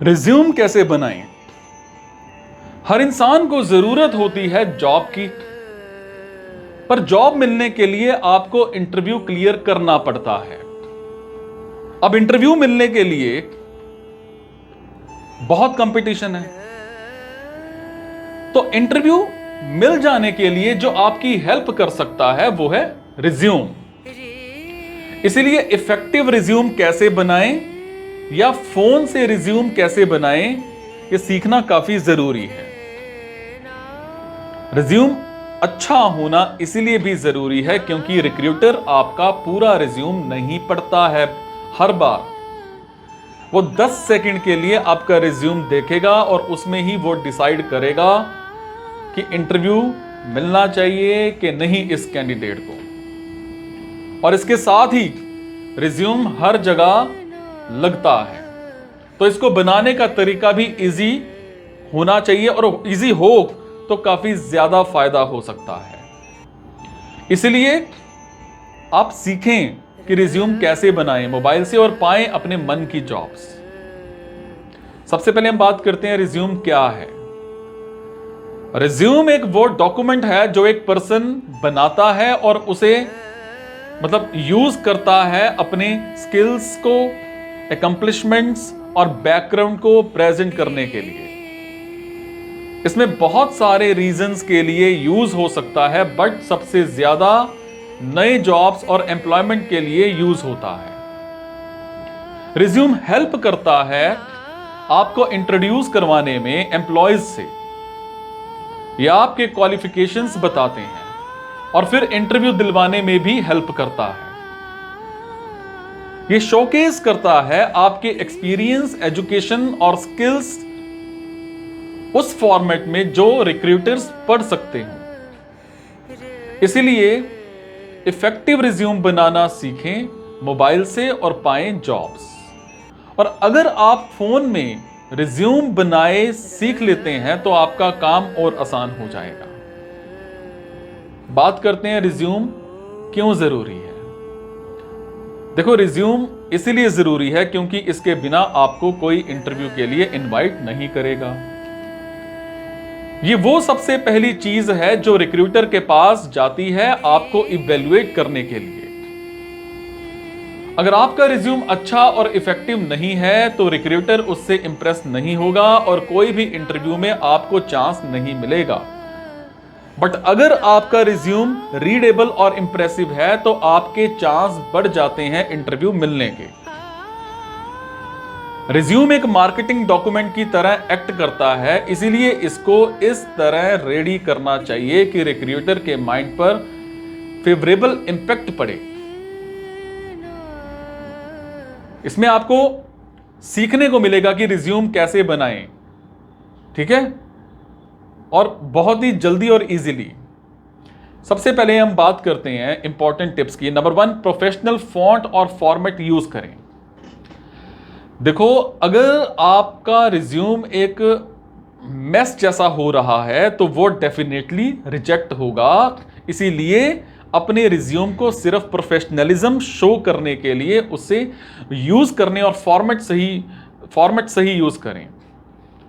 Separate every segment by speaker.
Speaker 1: Resume कैसे बनाएं? हर इंसान को जरूरत होती है जॉब की, पर जॉब मिलने के लिए आपको इंटरव्यू क्लियर करना पड़ता है। अब इंटरव्यू मिलने के लिए बहुत कंपटीशन है, तो इंटरव्यू मिल जाने के लिए जो आपकी हेल्प कर सकता है वो है रिज्यूम। इसीलिए इफेक्टिव रिज्यूम कैसे बनाएं या फोन से रिज्यूम कैसे बनाएं, ये सीखना काफी जरूरी है। रिज्यूम अच्छा होना इसीलिए भी जरूरी है क्योंकि रिक्रूटर आपका पूरा रिज्यूम नहीं पढ़ता है। हर बार वो 10 सेकंड के लिए आपका रिज्यूम देखेगा और उसमें ही वो डिसाइड करेगा कि इंटरव्यू मिलना चाहिए कि नहीं इस कैंडिडेट को। और इसके साथ ही रिज्यूम हर जगह लगता है, तो इसको बनाने का तरीका भी इजी होना चाहिए, और इजी हो तो काफी ज्यादा फायदा हो सकता है। इसलिए आप सीखें कि रिज्यूम कैसे बनाएं मोबाइल से और पाएं अपने मन की जॉब्स। सबसे पहले हम बात करते हैं रिज्यूम क्या है। रिज्यूम एक वो डॉक्यूमेंट है जो एक पर्सन बनाता है और उसे यूज करता है अपने स्किल्स को, अकम्पलिशमेंट्स और बैकग्राउंड को प्रेजेंट करने के लिए। इसमें बहुत सारे रीजंस के लिए यूज हो सकता है, बट सबसे ज्यादा नए जॉब्स और एम्प्लॉयमेंट के लिए यूज होता है। रिज्यूम हेल्प करता है आपको इंट्रोड्यूस करवाने में एम्प्लॉयज से, या आपके क्वालिफिकेशंस बताते हैं और फिर इंटरव्यू दिलवाने में भी हेल्प करता है। ये शोकेस करता है आपके एक्सपीरियंस, एजुकेशन और स्किल्स उस फॉर्मेट में जो रिक्रूटर्स पढ़ सकते हैं। इसीलिए इफेक्टिव रिज्यूम बनाना सीखें मोबाइल से और पाएं जॉब्स। और अगर आप फोन में रिज्यूम बनाए सीख लेते हैं तो आपका काम और आसान हो जाएगा। बात करते हैं रिज्यूम क्यों जरूरी है। देखो, रिज्यूम इसीलिए जरूरी है क्योंकि इसके बिना आपको कोई इंटरव्यू के लिए इनवाइट नहीं करेगा। ये वो सबसे पहली चीज है जो रिक्रूटर के पास जाती है आपको इवैल्यूएट करने के लिए। अगर आपका रिज्यूम अच्छा और इफेक्टिव नहीं है तो रिक्रूटर उससे इंप्रेस नहीं होगा और कोई भी इंटरव्यू में आपको चांस नहीं मिलेगा। बट अगर आपका रिज्यूम रीडेबल और इंप्रेसिव है तो आपके चांस बढ़ जाते हैं इंटरव्यू मिलने के। रिज्यूम एक मार्केटिंग डॉक्यूमेंट की तरह एक्ट करता है, इसीलिए इसको इस तरह रेडी करना चाहिए कि रिक्रूटर के माइंड पर फेवरेबल इंपैक्ट पड़े। इसमें आपको सीखने को मिलेगा कि रिज्यूम कैसे बनाएं, ठीक है, और बहुत ही जल्दी और इजीली। सबसे पहले हम बात करते हैं इंपॉर्टेंट टिप्स की। नंबर 1, प्रोफेशनल फॉन्ट और फॉर्मेट यूज करें। देखो, अगर आपका रिज्यूम एक मेस जैसा हो रहा है तो वो डेफिनेटली रिजेक्ट होगा। इसीलिए अपने रिज्यूम को सिर्फ प्रोफेशनलिज्म शो करने के लिए उसे यूज करने और फॉर्मेट सही यूज करें।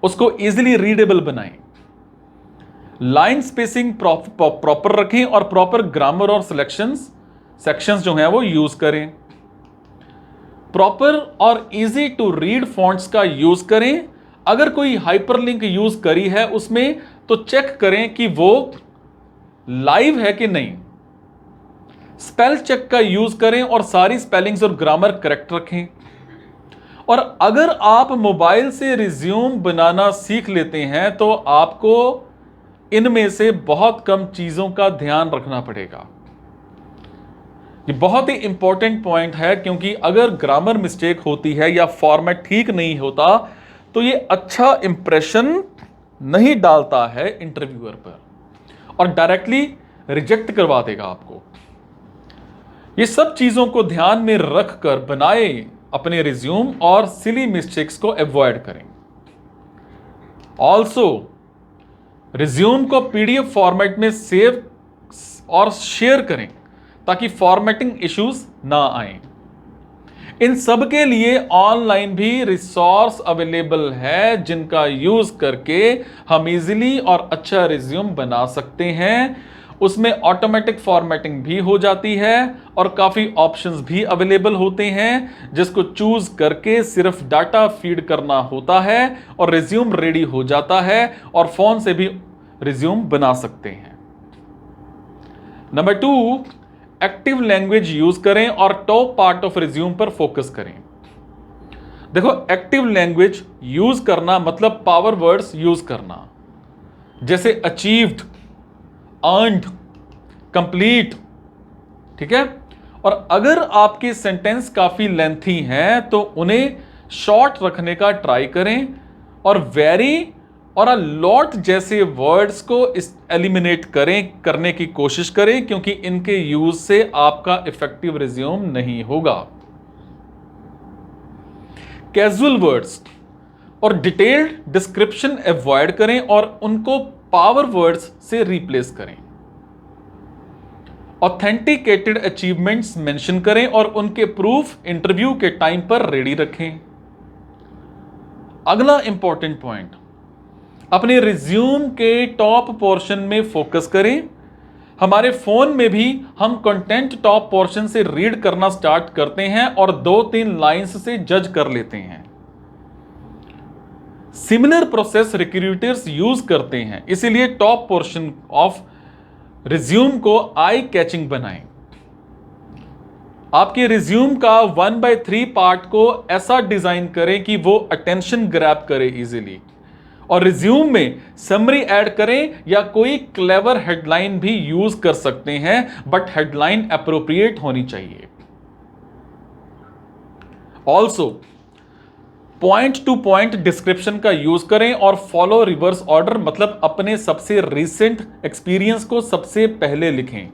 Speaker 1: उसको इजीली रीडेबल बनाएं, लाइन स्पेसिंग प्रॉपर रखें और प्रॉपर ग्रामर और सेक्शंस जो हैं वो यूज करें। प्रॉपर और इजी टू रीड फॉन्ट्स का यूज करें। अगर कोई हाइपरलिंक यूज करी है उसमें तो चेक करें कि वो लाइव है कि नहीं। स्पेल चेक का यूज करें और सारी स्पेलिंग्स और ग्रामर करेक्ट रखें। और अगर आप मोबाइल से रिज्यूम बनाना सीख लेते हैं तो आपको इनमें से बहुत कम चीजों का ध्यान रखना पड़ेगा। ये बहुत ही इंपॉर्टेंट पॉइंट है क्योंकि अगर ग्रामर मिस्टेक होती है या फॉर्मेट ठीक नहीं होता तो ये अच्छा इंप्रेशन नहीं डालता है इंटरव्यूअर पर और डायरेक्टली रिजेक्ट करवा देगा आपको। ये सब चीजों को ध्यान में रखकर बनाए अपने रिज्यूम और सिली मिस्टेक्स को अवॉइड करें। ऑल्सो रिज्यूम को पीडीएफ फॉर्मेट में सेव और शेयर करें ताकि फॉर्मेटिंग इश्यूज ना आए। इन सब के लिए ऑनलाइन भी रिसोर्स अवेलेबल है जिनका यूज करके हम इजीली और अच्छा रिज्यूम बना सकते हैं। उसमें ऑटोमेटिक फॉर्मेटिंग भी हो जाती है और काफी ऑप्शंस भी अवेलेबल होते हैं जिसको चूज करके सिर्फ डाटा फीड करना होता है और रिज्यूम रेडी हो जाता है और फोन से भी रिज्यूम बना सकते हैं। नंबर 2, एक्टिव लैंग्वेज यूज करें और टॉप पार्ट ऑफ रिज्यूम पर फोकस करें। देखो, एक्टिव लैंग्वेज यूज करना मतलब पावर वर्ड्स यूज करना, जैसे अचीव्ड, अर्न्ड, कंप्लीट। ठीक है। और अगर आपके सेंटेंस काफी लेंथी हैं तो उन्हें शॉर्ट रखने का ट्राई करें और वेरी और अ लॉट जैसे वर्ड्स को एलिमिनेट करने की कोशिश करें, क्योंकि इनके यूज से आपका इफेक्टिव रिज्यूम नहीं होगा। कैजुअल वर्ड्स और डिटेल्ड डिस्क्रिप्शन अवॉइड करें और उनको पावर वर्ड्स से रिप्लेस करें। ऑथेंटिकेटेड अचीवमेंट्स मेंशन करें और उनके प्रूफ इंटरव्यू के टाइम पर रेडी रखें। अगला इंपॉर्टेंट पॉइंट, अपने रिज्यूम के टॉप पोर्शन में फोकस करें। हमारे फोन में भी हम कंटेंट टॉप पोर्शन से रीड करना स्टार्ट करते हैं और 2-3 लाइंस से जज कर लेते हैं। सिमिलर प्रोसेस रिक्रूटर्स यूज करते हैं, इसीलिए टॉप पोर्शन ऑफ रिज्यूम को आई कैचिंग बनाएं। आपके रिज्यूम का 1/3 पार्ट को ऐसा डिजाइन करें कि वो अटेंशन ग्रैब करे इजीली, और रिज्यूम में समरी ऐड करें या कोई क्लेवर हेडलाइन भी यूज कर सकते हैं, बट हेडलाइन एप्रोप्रिएट होनी चाहिए। Also point two point description का यूज करें और फॉलो रिवर्स ऑर्डर, मतलब अपने सबसे रिसेंट एक्सपीरियंस को सबसे पहले लिखें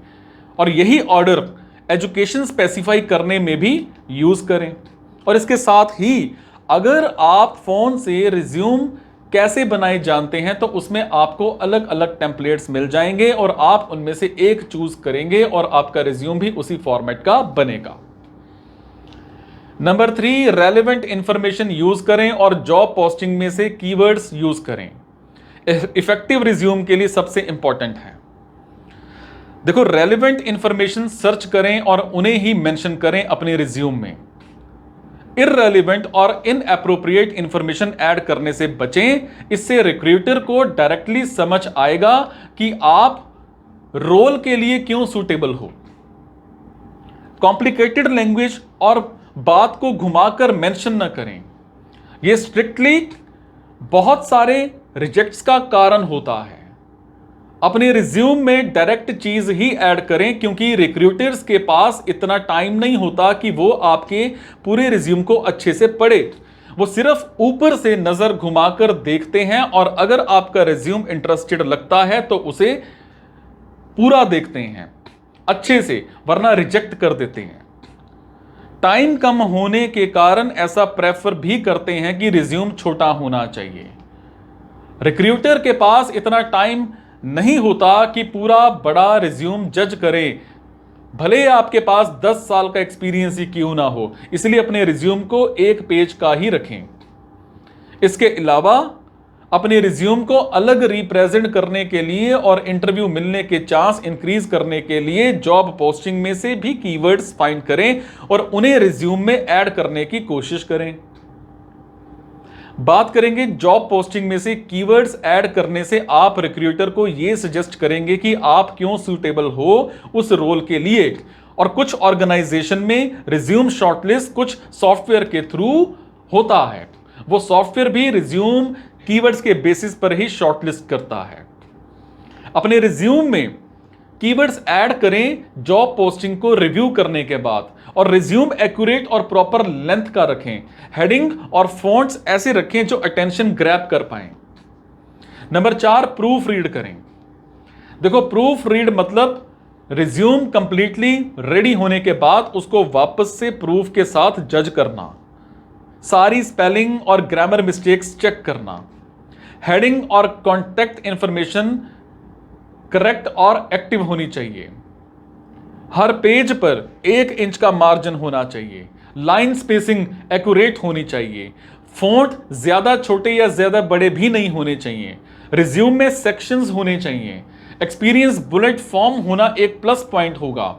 Speaker 1: और यही ऑर्डर एजुकेशन स्पेसिफाई करने में भी यूज करें। और इसके साथ ही अगर आप फोन से रिज्यूम कैसे बनाए जानते हैं तो उसमें आपको अलग अलग टेम्पलेट्स मिल जाएंगे और आप उनमें से एक चूज करेंगे और आपका रिज्यूम भी उसी फॉर्मेट का बनेगा। नंबर 3, रेलेवेंट इंफॉर्मेशन यूज करें और जॉब पोस्टिंग में से कीवर्ड्स यूज करें। इफेक्टिव रिज्यूम के लिए सबसे इंपॉर्टेंट है। देखो, रेलेवेंट इंफॉर्मेशन सर्च करें और उन्हें ही मेंशन करें अपने रिज्यूम में। इररेलेवेंट और इनएप्रोप्रिएट इंफॉर्मेशन ऐड करने से बचें, इससे रिक्रूटर को डायरेक्टली समझ आएगा कि आप रोल के लिए क्यों सूटेबल हो। कॉम्प्लिकेटेड लैंग्वेज और बात को घुमाकर मेंशन न करें, यह स्ट्रिक्टली बहुत सारे रिजेक्ट्स का कारण होता है। अपने रिज्यूम में डायरेक्ट चीज ही ऐड करें, क्योंकि रिक्रूटर्स के पास इतना टाइम नहीं होता कि वो आपके पूरे रिज्यूम को अच्छे से पढ़े। वो सिर्फ ऊपर से नजर घुमाकर देखते हैं और अगर आपका रिज्यूम इंटरेस्टेड लगता है तो उसे पूरा देखते हैं अच्छे से, वरना रिजेक्ट कर देते हैं। टाइम कम होने के कारण ऐसा प्रेफर भी करते हैं कि रिज्यूम छोटा होना चाहिए। रिक्रूटर के पास इतना टाइम नहीं होता कि पूरा बड़ा रिज्यूम जज करे, भले आपके पास 10 साल का एक्सपीरियंस ही क्यों ना हो। इसलिए अपने रिज्यूम को 1 पेज का ही रखें। इसके अलावा अपने रिज्यूम को अलग रिप्रेजेंट करने के लिए और इंटरव्यू मिलने के चांस इंक्रीज करने के लिए जॉब पोस्टिंग में से भी कीवर्ड्स फाइंड करें और उन्हें रिज्यूम में ऐड करने की कोशिश करें। बात करेंगे जॉब पोस्टिंग में से कीवर्ड्स ऐड करने से आप रिक्रूटर को यह सजेस्ट करेंगे कि आप क्यों सूटेबल हो उस रोल के लिए। और कुछ ऑर्गेनाइजेशन में रिज्यूम शॉर्टलिस्ट कुछ सॉफ्टवेयर के थ्रू होता है, वो सॉफ्टवेयर भी रिज्यूम कीवर्ड्स के बेसिस पर ही शॉर्टलिस्ट करता है। अपने रिज्यूम में कीवर्ड्स ऐड करें जॉब पोस्टिंग को रिव्यू करने के बाद, और रिज्यूम एक्यूरेट और प्रॉपर लेंथ का रखें। हेडिंग और फॉन्ट्स ऐसे रखें जो अटेंशन ग्रैब कर पाएं। नंबर 4, प्रूफ रीड करें। देखो, प्रूफ रीड मतलब रिज्यूम कंप्लीटली रेडी होने के बाद उसको वापस से प्रूफ के साथ जज करना, सारी स्पेलिंग और ग्रामर मिस्टेक्स चेक करना, हेडिंग और कॉन्टैक्ट इंफॉर्मेशन करेक्ट और एक्टिव होनी चाहिए, हर पेज पर 1 इंच का मार्जिन होना चाहिए, लाइन स्पेसिंग एक्यूरेट होनी चाहिए, फॉन्ट ज्यादा छोटे या ज्यादा बड़े भी नहीं होने चाहिए, रिज्यूम में सेक्शंस होने चाहिए, एक्सपीरियंस बुलेट फॉर्म होना एक प्लस पॉइंट होगा।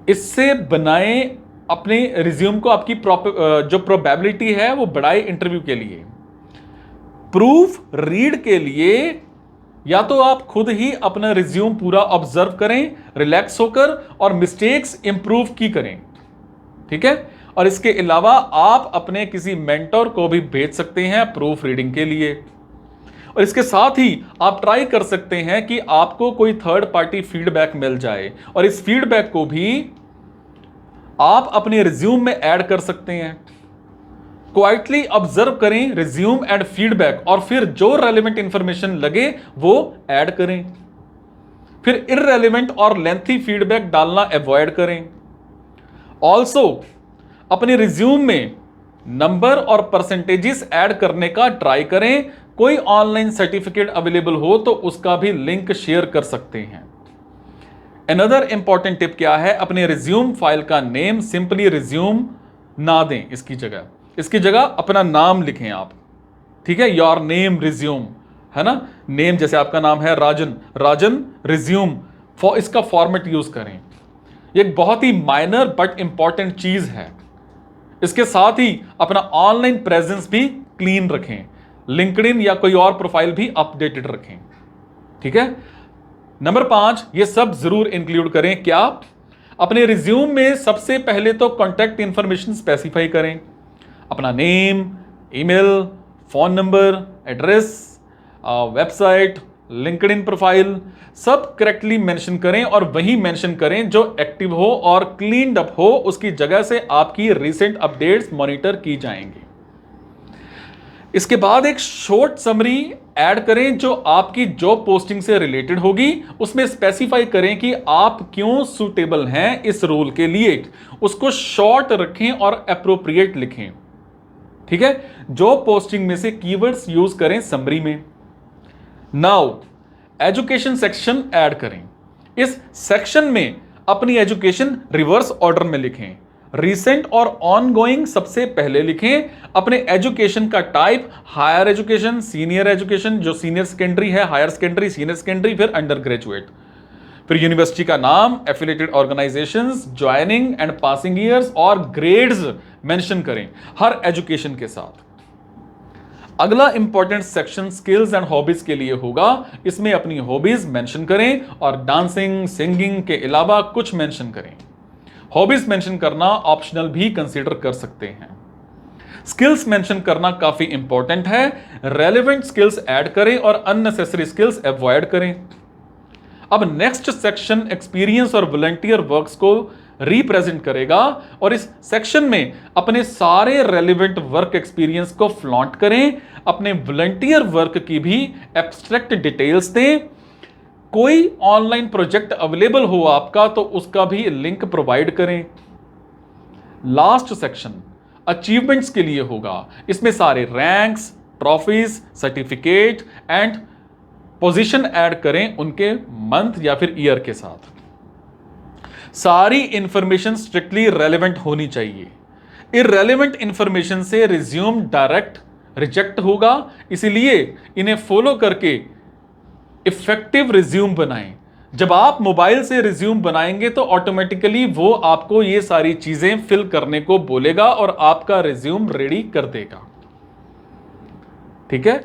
Speaker 1: इससे बनाए अपने रिज्यूम को, आपकी जो प्रोबेबिलिटी है वो बढ़ाए इंटरव्यू के लिए। प्रूफ रीड के लिए या तो आप खुद ही अपना रिज्यूम पूरा ऑब्जर्व करें रिलैक्स होकर और मिस्टेक्स इंप्रूव की करें, ठीक है। और इसके अलावा आप अपने किसी मेंटर को भी भेज सकते हैं प्रूफ रीडिंग के लिए। और इसके साथ ही आप ट्राई कर सकते हैं कि आपको कोई थर्ड पार्टी फीडबैक मिल जाए और इस फीडबैक को भी आप अपने रिज्यूम में ऐड कर सकते हैं। क्वाइटली ऑब्जर्व करें रिज्यूम एंड फीडबैक और फिर जो रेलेवेंट इंफॉर्मेशन लगे वो ऐड करें। फिर इररेलेवेंट और लेंथी फीडबैक डालना अवॉइड करें। ऑल्सो अपने रिज्यूम में नंबर और परसेंटेजेस ऐड करने का ट्राई करें। कोई ऑनलाइन सर्टिफिकेट अवेलेबल हो तो उसका भी लिंक शेयर कर सकते हैं। अनदर इंपॉर्टेंट टिप क्या है, अपने रिज्यूम फाइल का नेम सिंपली रिज्यूम ना दें, इसकी जगह अपना नाम लिखें आप, ठीक है। योर नेम रिज्यूम है ना, नेम जैसे आपका नाम है राजन रिज्यूम, इसका फॉर्मेट यूज करें। ये एक बहुत ही माइनर बट इंपॉर्टेंट चीज है। इसके साथ ही अपना ऑनलाइन प्रेजेंस भी क्लीन रखें, लिंक्डइन या कोई और प्रोफाइल भी अपडेटेड रखें, ठीक है। नंबर 5, ये सब जरूर इंक्लूड करें। क्या? अपने रिज्यूम में सबसे पहले तो कॉन्टैक्ट इंफॉर्मेशन स्पेसिफाई करें, अपना name, email, phone number, address, website, LinkedIn profile सब करेक्टली मेंशन करें और वही मेंशन करें जो एक्टिव हो और क्लीन्ड अप हो, उसकी जगह से आपकी रीसेंट अपडेट्स मॉनिटर की जाएंगी। इसके बाद एक शॉर्ट समरी ऐड करें जो आपकी जॉब पोस्टिंग से रिलेटेड होगी। उसमें स्पेसिफाई करें कि आप क्यों सूटेबल हैं इस रोल के लिए, उसको शॉर्ट रखें और एप्रोप्रिएट लिखें, ठीक है। जॉब पोस्टिंग में से कीवर्ड्स यूज करें समरी में। नाउ एजुकेशन सेक्शन ऐड करें। इस सेक्शन में अपनी एजुकेशन रिवर्स ऑर्डर में लिखें, रिसेंट और ऑनगोइंग सबसे पहले लिखें। अपने एजुकेशन का type higher education, senior education, जो सीनियर सेकेंडरी है, हायर सेकेंडरी, सीनियर सेकेंडरी, फिर अंडर ग्रेजुएट, फिर यूनिवर्सिटी का नाम, affiliated organisations, joining and passing years और ग्रेड्स मेंशन करें हर एजुकेशन के साथ। अगला important section skills and hobbies के लिए होगा। इसमें अपनी हॉबीज मेंशन करें और डांसिंग, सिंगिंग के अलावा कुछ मेंशन करें। हॉबीज मेंशन करना ऑप्शनल भी कंसीडर कर सकते हैं। स्किल्स मेंशन करना काफी इंपॉर्टेंट है। रेलेवेंट स्किल्स ऐड करें और अननेसेसरी स्किल्स अवॉइड करें। अब नेक्स्ट सेक्शन एक्सपीरियंस और वॉलंटियर वर्क्स को रिप्रेजेंट करेगा और इस सेक्शन में अपने सारे रेलेवेंट वर्क एक्सपीरियंस को फ्लॉन्ट करें। अपने वॉलंटियर वर्क की भी एब्स्ट्रैक्ट डिटेल्स दें। कोई ऑनलाइन प्रोजेक्ट अवेलेबल हो आपका तो उसका भी लिंक प्रोवाइड करें। लास्ट सेक्शन अचीवमेंट्स के लिए होगा। इसमें सारे ranks, trophies, certificate and position add करें उनके मंथ या फिर ईयर के साथ। सारी इंफॉर्मेशन स्ट्रिक्टली रेलेवेंट होनी चाहिए। इररेलेवेंट इंफॉर्मेशन से रिज्यूम डायरेक्ट रिजेक्ट होगा, इसीलिए इन्हें फॉलो करके इफेक्टिव रिज्यूम बनाएं। जब आप मोबाइल से रिज्यूम बनाएंगे तो ऑटोमेटिकली वो आपको ये सारी चीजें फिल करने को बोलेगा और आपका रिज्यूम रेडी कर देगा, ठीक है।